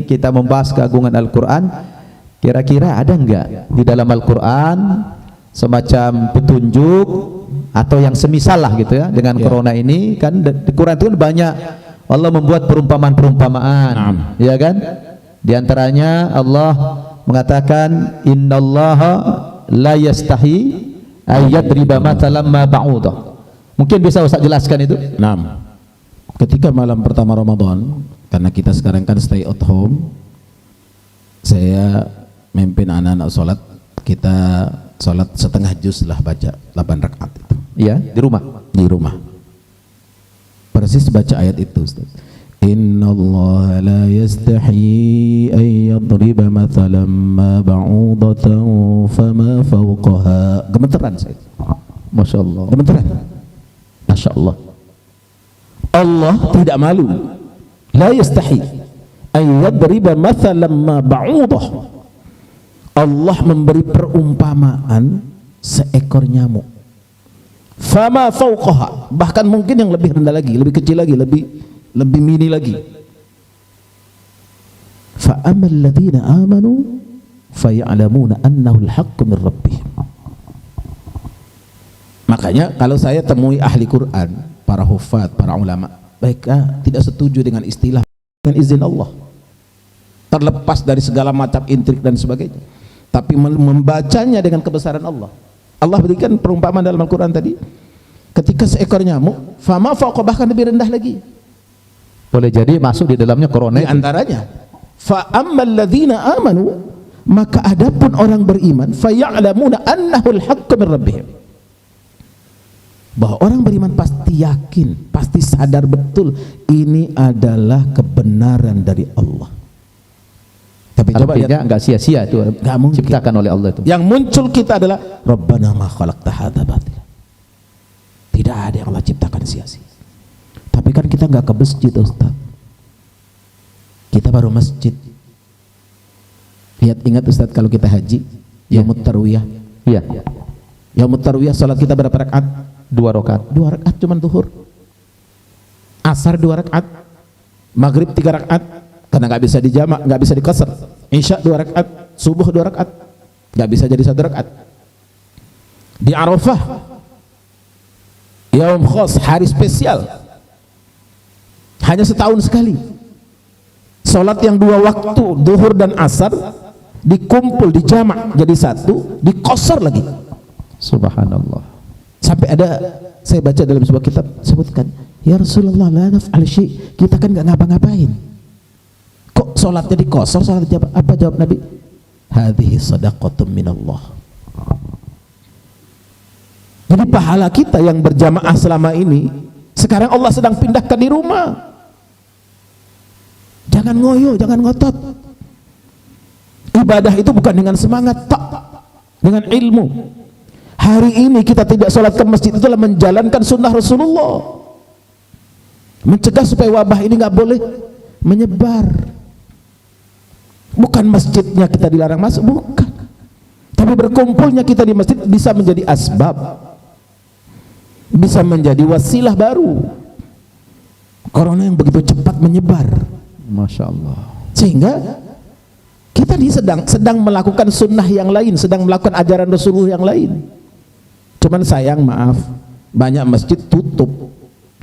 kita membahas keagungan Al-Quran, kira-kira ada enggak di dalam Al-Quran semacam petunjuk atau yang semisal lah gitu ya dengan corona ini? Kan di Quran itu kan banyak Allah membuat perumpamaan-perumpamaan, ya kan? Di antaranya Allah mengatakan innallaha la yastahi ayyadriba mathalan ma ba'udah. Mungkin bisa Ustaz jelaskan itu? Naam. Ketika malam pertama Ramadan, karena kita sekarang kan stay at home, saya memimpin anak-anak sholat. Kita sholat setengah juz lah, baca 8 rakaat itu. Iya, di rumah. Di rumah. Persis baca ayat itu, Ustaz. Innallaha la yastahi an yadriba mathalan ma ba'udatan fama fawqaha. Gemeteran saya. Masya Allah. Gemeteran. Masya Allah. Allah tidak malu, la yastahi an yadriba mathalan ma ba'udah. Allah memberi perumpamaan seekor nyamuk, fama fauqaha, bahkan mungkin yang lebih rendah lagi, lebih kecil lagi, lebih mini lagi. Fa ammal ladzina amanu fayalamuna annahu al-haqqu min rabbihim. Makanya kalau saya temui ahli Quran, para hufad, para ulama, mereka tidak setuju dengan istilah dengan izin Allah, terlepas dari segala macam intrik dan sebagainya, tapi membacanya dengan kebesaran Allah. Allah berikan perumpamaan dalam Al-Quran tadi, ketika seekor nyamuk, fama fauqa, bahkan lebih rendah lagi. Boleh jadi masuk di dalamnya corona. Di antaranya, fa ammal ladzina amanu, maka adapun orang beriman, fayalamuna annahu al-haqqu min rabbihim, bahwa orang beriman pasti yakin, pasti sadar betul ini adalah kebenaran dari Allah. Tapi coba lihat, enggak sia-sia itu diciptakan oleh Allah itu. Yang muncul kita adalah Rabbana ma khalaqta hadza batila. Tidak ada yang Allah ciptakan sia-sia. Tapi kan kita enggak ke masjid, Ustaz. Kita baru masjid. Ingat Ustaz, kalau kita haji, yaumut tarwiyah. Iya. Yaumut tarwiyah salat kita berapa rakaat? 2 rakaat. 2 rakaat cuman zuhur. Asar 2 rakaat. Maghrib 3 rakaat. Karena nggak bisa dijamak, nggak bisa dikasar. Isya 2 rakaat. Subuh 2 rakaat. Nggak bisa jadi 1 rakaat. Di Arafah, yaum khas, hari spesial, hanya setahun sekali. Salat yang 2 waktu, zuhur dan asar, dikumpul, dijamak jadi 1, dikosar lagi. Subhanallah. Sampai ada, saya baca dalam sebuah kitab sebutkan, ya Rasulullah, la naf'al syai', kita kan nggak ngapa-ngapain, kok sholatnya dikosor, sholat apa? Jawab Nabi, hadhihi sadaqatun minallah. Jadi pahala kita yang berjamaah selama ini, sekarang Allah sedang pindahkan di rumah. Jangan ngoyo, jangan ngotot. Ibadah itu bukan dengan semangat, tak, dengan ilmu. Hari ini kita tidak sholat ke masjid, itulah menjalankan sunnah Rasulullah, mencegah supaya wabah ini nggak boleh menyebar. Bukan masjidnya kita dilarang masuk, bukan, tapi berkumpulnya kita di masjid bisa menjadi asbab, bisa menjadi wasilah baru corona yang begitu cepat menyebar. Masya Allah. Sehingga kita sedang melakukan sunnah yang lain, sedang melakukan ajaran Rasulullah yang lain. Cuman sayang, maaf, banyak masjid tutup,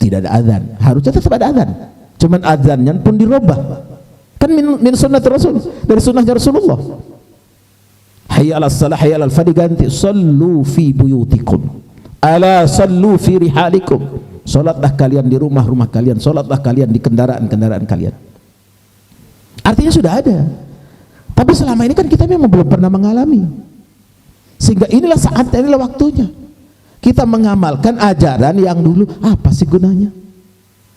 tidak ada azan. Harusnya tetap ada azan, cuman azannya pun dirubah. Kan min sunnah Rasul, dari sunnahnya Rasulullah. Hayya 'alas salah, hayya 'alal falah, diganti sallu fi buyutikum, ala sallu fi rihalikum. Salatlah kalian di rumah-rumah kalian, salatlah kalian di kendaraan-kendaraan kalian. Artinya sudah ada. Tapi selama ini kan kita memang belum pernah mengalami. Sehingga inilah saatnya, inilah waktunya kita mengamalkan ajaran yang dulu. Apa sih gunanya?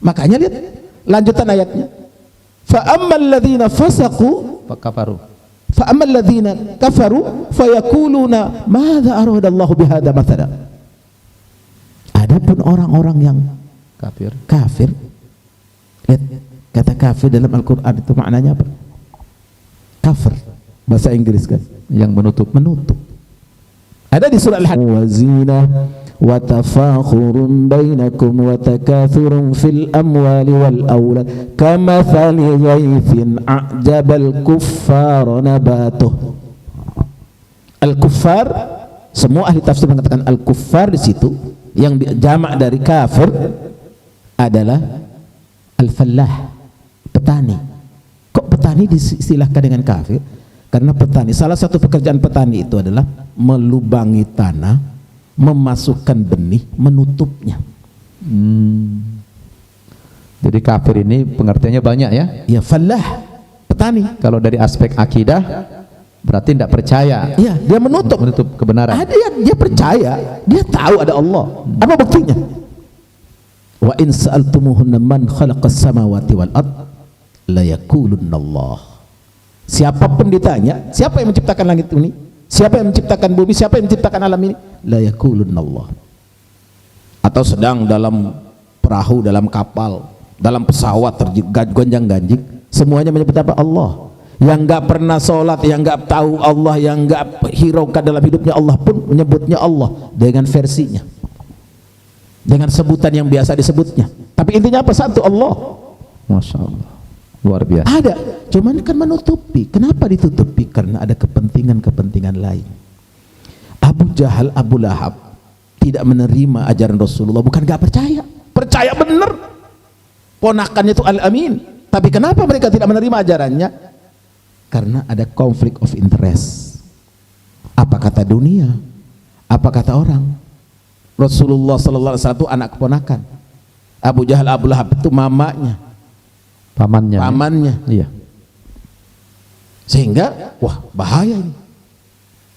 Makanya lihat lanjutan ayatnya, fa ammal ladzina fasaqu Kafaru. fa ammal ladzina kafaru fayakuluna madza aradallahu bihadza mathala. Adapun orang-orang yang kafir, lihat kata kafir dalam Al-Quran itu maknanya apa? Kafir, bahasa Inggris kan, yang menutup. Ada di surah Al-Hadid, wazina wa tafakhurun bainakum wa takathurun fil amwali wal aulad kamathali ghaithin a'jabal kuffara nabatuh. Al-kuffar, semua ahli tafsir mengatakan al-kuffar di situ yang jamak dari kafir adalah al-fallah, petani. Kok petani diistilahkan dengan kafir? Karena petani, salah satu pekerjaan petani itu adalah melubangi tanah, memasukkan benih, menutupnya. Jadi kafir ini pengertiannya banyak ya? Ya, fallah, petani. Kalau dari aspek akidah berarti tidak percaya. Iya, dia menutup kebenaran. Dia percaya, dia tahu ada Allah. Apa buktinya? Wa in sa'altumuhunna man khalaqas samawati wal ard la yaqulunna Allah. Siapapun ditanya, siapa yang menciptakan langit ini? Siapa yang menciptakan bumi? Siapa yang menciptakan alam ini? La yaqulunna Allah. Atau sedang dalam perahu, dalam kapal, dalam pesawat gonjang-ganjing, semuanya menyebut apa? Allah. Yang enggak pernah sholat, yang enggak tahu Allah, yang enggak hiraukan dalam hidupnya Allah pun menyebutnya Allah dengan versinya, dengan sebutan yang biasa disebutnya. Tapi intinya apa? Satu, Allah. Masya Allah, luar biasa. Ada, cuman kan menutupi. Kenapa ditutupi? Karena ada kepentingan-kepentingan lain. Abu Jahal, Abu Lahab tidak menerima ajaran Rasulullah, bukan gak percaya, percaya benar. Ponakannya itu Al-Amin. Tapi kenapa mereka tidak menerima ajarannya? Karena ada konflik of interest. Apa kata dunia? Apa kata orang? Rasulullah sallallahu alaihi wasallam itu anak keponakan. Abu Jahal, Abu Lahab itu mamanya, pamannya. Iya. Sehingga wah, bahaya ini.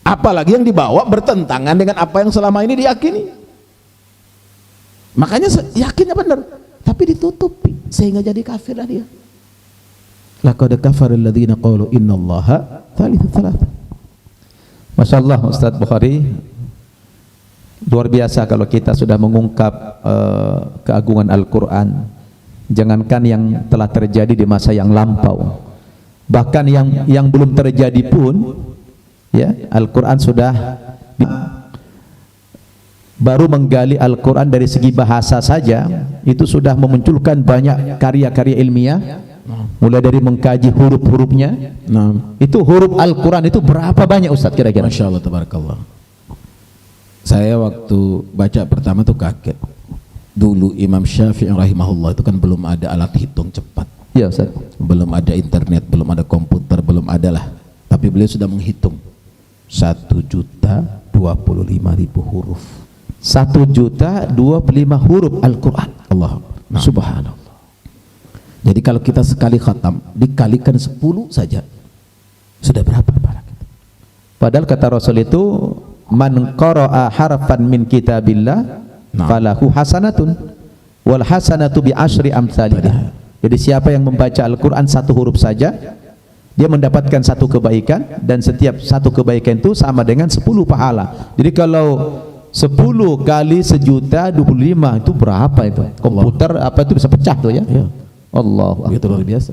Apalagi yang dibawa bertentangan dengan apa yang selama ini diyakini. Makanya yakinnya benar, tapi ditutupi sehingga jadi kafirlah dia. Laqad kafara alladziina qalu innallaha tsalitsu tsalatsa. Masya Allah, Ustaz Bukhari, luar biasa kalau kita sudah mengungkap keagungan Al-Quran. Jangankan yang telah terjadi di masa yang lampau, bahkan yang belum terjadi pun, ya, Al-Quran sudah baru menggali Al-Quran dari segi bahasa saja itu sudah memunculkan banyak karya-karya ilmiah. Mulai dari mengkaji huruf-hurufnya. Itu huruf Al-Quran itu berapa banyak Ustaz kira-kira? Masya Allah, tabarakallah. Saya waktu baca pertama tuh kaget. Dulu Imam Syafi'i rahimahullah itu kan belum ada alat hitung cepat. Ya Ustaz. Belum ada internet, belum ada komputer, belum ada lah. Tapi beliau sudah menghitung 1.025.000 huruf. 1.025.000 huruf Al-Quran. Allah, subhanallah. Jadi kalau kita sekali khatam dikalikan 10 saja sudah berapa para kita? Padahal kata Rasul itu man qara'a harfan min kitabillah falahu hasanatun wal hasanatu bi asyri amsalihha. Jadi siapa yang membaca Al-Quran satu huruf saja, dia mendapatkan satu kebaikan, dan setiap satu kebaikan itu sama dengan 10 pahala. Jadi kalau 10 kali 1.025.000 itu berapa itu? Komputer apa itu bisa pecah tuh ya? Ya. Allah, itu luar biasa.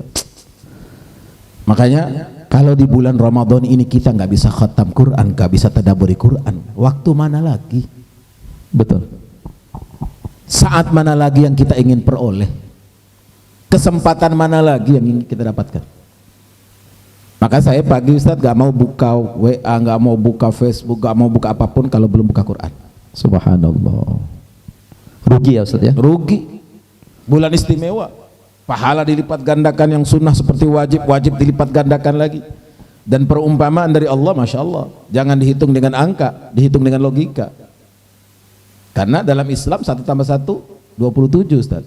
Makanya kalau di bulan Ramadan ini kita nggak bisa khatam Quran, nggak bisa tadabburi Quran, waktu mana lagi? Betul. Saat mana lagi yang kita ingin peroleh? Kesempatan mana lagi yang ingin kita dapatkan? Maka saya pagi Ustaz gak mau buka WA, gak mau buka Facebook, gak mau buka apapun kalau belum buka Quran. Subhanallah. Rugi ya Ustaz ya? Rugi. Bulan istimewa, pahala dilipat gandakan, yang sunnah seperti wajib dilipat gandakan lagi. Dan perumpamaan dari Allah, Masya Allah, jangan dihitung dengan angka, dihitung dengan logika. Karena dalam Islam 1 tambah 1 27 Ustaz.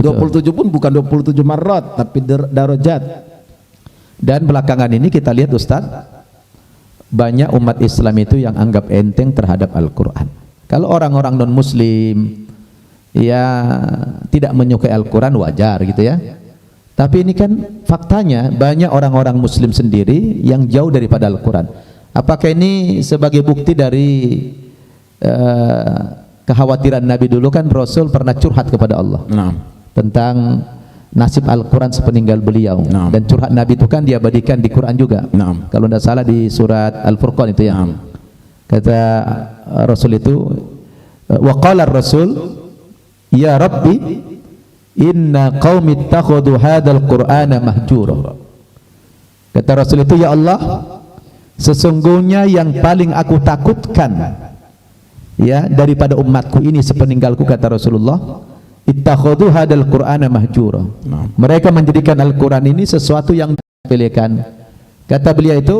27 pun bukan 27 marrat, tapi darajat. Dan belakangan ini kita lihat Ustaz, banyak umat Islam itu yang anggap enteng terhadap Al-Quran. Kalau orang-orang non muslim ya tidak menyukai Al-Quran, wajar gitu ya. Tapi ini kan faktanya banyak orang-orang muslim sendiri yang jauh daripada Al-Quran. Apakah ini sebagai bukti dari kekhawatiran Nabi dulu? Kan Rasul pernah curhat kepada Allah tentang nasib Al-Quran sepeninggal beliau. Dan curhat Nabi itu kan diabadikan di Quran juga. Kalau tidak salah di surat Al-Furqan itu ya. Kata Rasul itu, wa qala ar-rasul ya rabbi inna qaumi ittakhadhu hadzal qur'ana mahjura. Kata Rasul itu, ya Allah, sesungguhnya yang paling aku takutkan ya daripada umatku ini sepeninggalku, kata Rasulullah, ittakhadhu hadzal qur'ana mahjura. Mereka menjadikan Al-Qur'an ini sesuatu yang disepelekan. Kata beliau itu,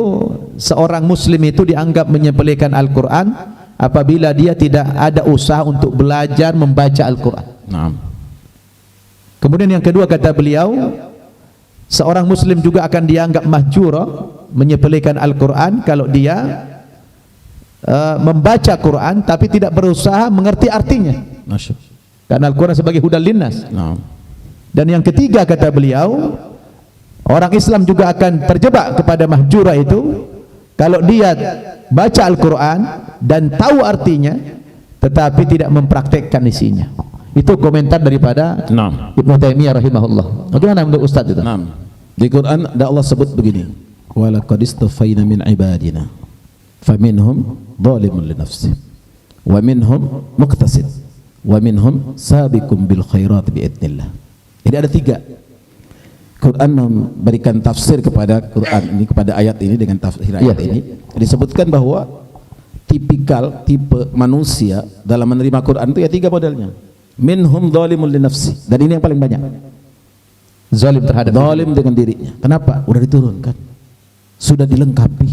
seorang muslim itu dianggap menyepelekan Al-Qur'an apabila dia tidak ada usaha untuk belajar membaca Al-Qur'an. Kemudian yang kedua, kata beliau, seorang muslim juga akan dianggap mahjura, menyepelekan Al-Quran, kalau dia membaca Quran tapi tidak berusaha mengerti artinya. Karena Al-Quran sebagai hudal linnas. Dan yang ketiga, kata beliau, orang Islam juga akan terjebak kepada mahjura itu kalau dia baca Al-Quran dan tahu artinya tetapi tidak mempraktekkan isinya. Itu komentar daripada Ibnu Taimiyah rahimahullah. Bagaimana menurut Ustaz itu? Di Quran ada Allah sebut begini, wa laqad istafaina min ibadina faminhum zalimun li nafsihi wa minhum muqtasid wa minhum sabiqun bil khairat bi idznillah. Jadi ada tiga. Quran memberikan tafsir kepada Quran ini, kepada ayat ini dengan tafsir ayat ini. Disebutkan bahwa tipe manusia dalam menerima Quran itu ya tiga modelnya. Minhum zalimun li nafsi, dan ini yang paling banyak. Zalim terhadap zalim dengan dirinya. Kenapa? Udah diturunkan, sudah dilengkapi,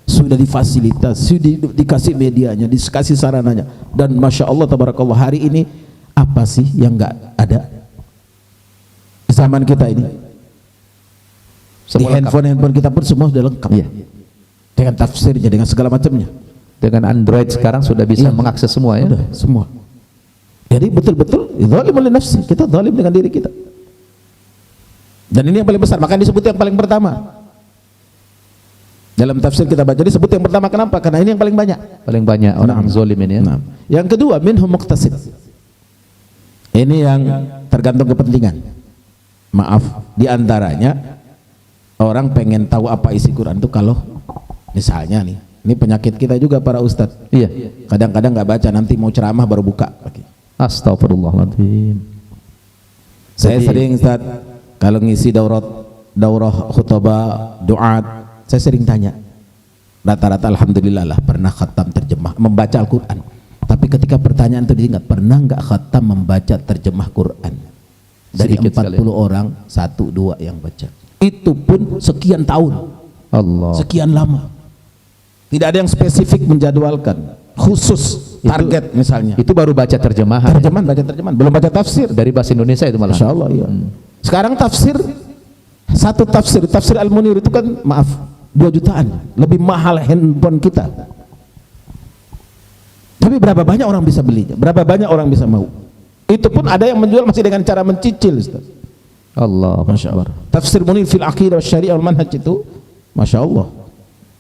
sudah difasilitasi, sudah dikasih medianya, dikasih sarananya. Dan masya Allah tabarakallah, hari ini apa sih yang enggak ada di zaman kita ini? Di handphone kita pun semua sudah lengkap, dengan tafsirnya, dengan segala macamnya. Dengan Android sekarang sudah bisa mengakses semua, ya. Udah, semua. Jadi betul-betul zalimul li nafsi, kita zalim dengan diri kita. Dan ini yang paling besar, makanya disebut yang paling pertama. Dalam tafsir kita baca disebut yang pertama, kenapa? Karena ini yang paling banyak. Paling banyak orang zalim ini, ya. Yang kedua, minhum muqtasid. Ini yang tergantung kepentingan. Maaf, di antaranya orang pengen tahu apa isi Quran itu kalau misalnya nih, ini penyakit kita juga para ustadz. Iya. Kadang-kadang nggak baca, nanti mau ceramah baru buka. Astagfirullahaladzim. Saya sering, Ustaz, kalau ngisi daurah khutbah duat, saya sering tanya, rata-rata alhamdulillah lah pernah khatam terjemah membaca Al-Quran. Tapi ketika pertanyaan itu diingat, pernah nggak khatam membaca terjemah Quran? Dari sedikit 40 sekali. Orang 1-2 yang baca. Itu pun sekian tahun, sekian lama. Tidak ada yang spesifik menjadwalkan khusus target itu, misalnya. Itu baru baca terjemahan. Baca terjemahan, belum baca tafsir dari bahasa Indonesia itu malah. Masya Allah, iya. Sekarang satu tafsir Al-Munir itu kan maaf 2 jutaan, lebih mahal handphone kita. Tapi berapa banyak orang bisa belinya? Berapa banyak orang bisa mau? Itu pun ada yang menjual masih dengan cara mencicil, Ustaz. Allah, Masya Allah. Tafsir Munir fil Aqidah Syariah wal Manhaj itu, Masya Allah.